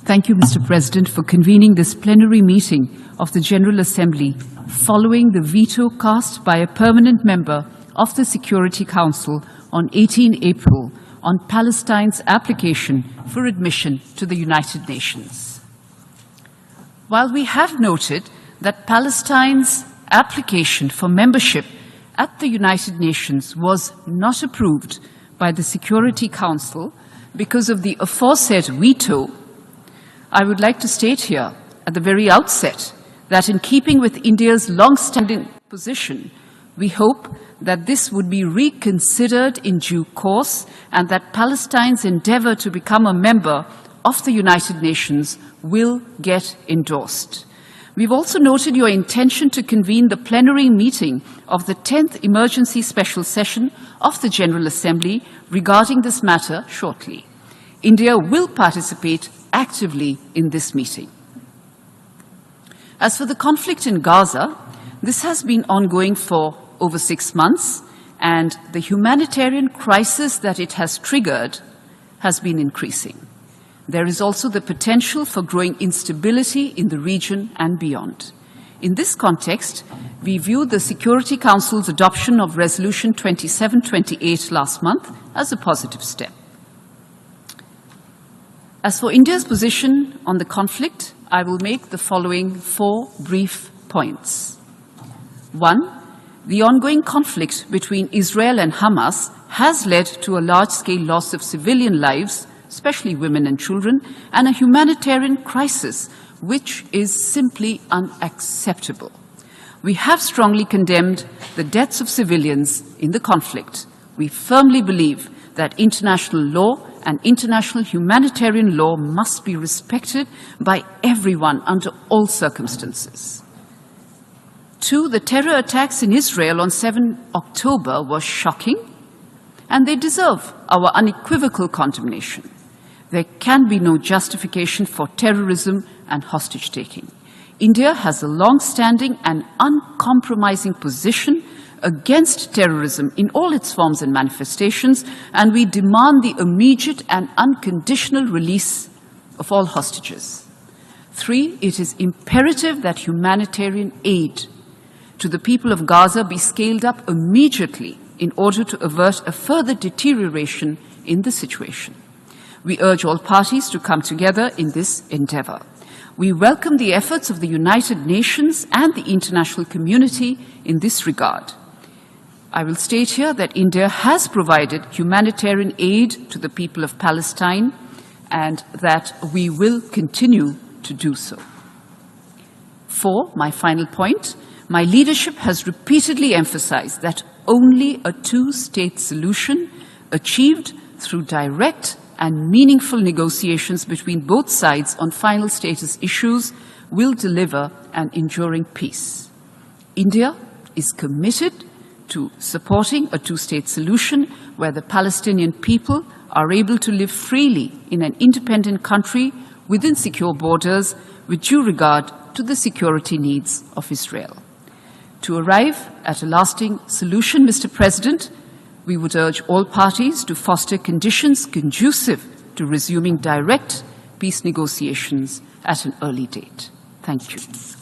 Thank you, Mr. President, for convening this plenary meeting of the General Assembly following the veto cast by a permanent member of the Security Council on 18 April on Palestine's application for admission to the United Nations. While we have noted that Palestine's application for membership at the United Nations was not approved by the Security Council because of the aforesaid veto, I would like to state here at the very outset that in keeping with India's long-standing position, we hope that this would be reconsidered in due course and that Palestine's endeavor to become a member of the United Nations will get endorsed. We've also noted your intention to convene the plenary meeting of the 10th Emergency Special Session of the General Assembly regarding this matter shortly. India will participate actively in this meeting. As for the conflict in Gaza, this has been ongoing for over 6 months, and the humanitarian crisis that it has triggered has been increasing. There is also the potential for growing instability in the region and beyond. In this context, we view the Security Council's adoption of Resolution 2728 last month as a positive step. As for India's position on the conflict, I will make the following 4 brief points. 1. The ongoing conflict between Israel and Hamas has led to a large-scale loss of civilian lives, especially women and children, and a humanitarian crisis which is simply unacceptable. We have strongly condemned the deaths of civilians in the conflict. We firmly believe that international law and international humanitarian law must be respected by everyone under all circumstances. 2, the terror attacks in Israel on 7 October were shocking, and they deserve our unequivocal condemnation. There can be no justification for terrorism and hostage-taking. India has a long-standing and uncompromising position against terrorism in all its forms and manifestations, and we demand the immediate and unconditional release of all hostages. 3, it is imperative that humanitarian aid to the people of Gaza be scaled up immediately in order to avert a further deterioration in the situation. We urge all parties to come together in this endeavor. We welcome the efforts of the United Nations and the international community in this regard. I will state here that India has provided humanitarian aid to the people of Palestine and that we will continue to do so. 4, my final point, my leadership has repeatedly emphasized that only a two-state solution achieved through direct and meaningful negotiations between both sides on final status issues will deliver an enduring peace. India is committed to supporting a two-state solution where the Palestinian people are able to live freely in an independent country within secure borders with due regard to the security needs of Israel. To arrive at a lasting solution, Mr. President, we would urge all parties to foster conditions conducive to resuming direct peace negotiations at an early date. Thank you.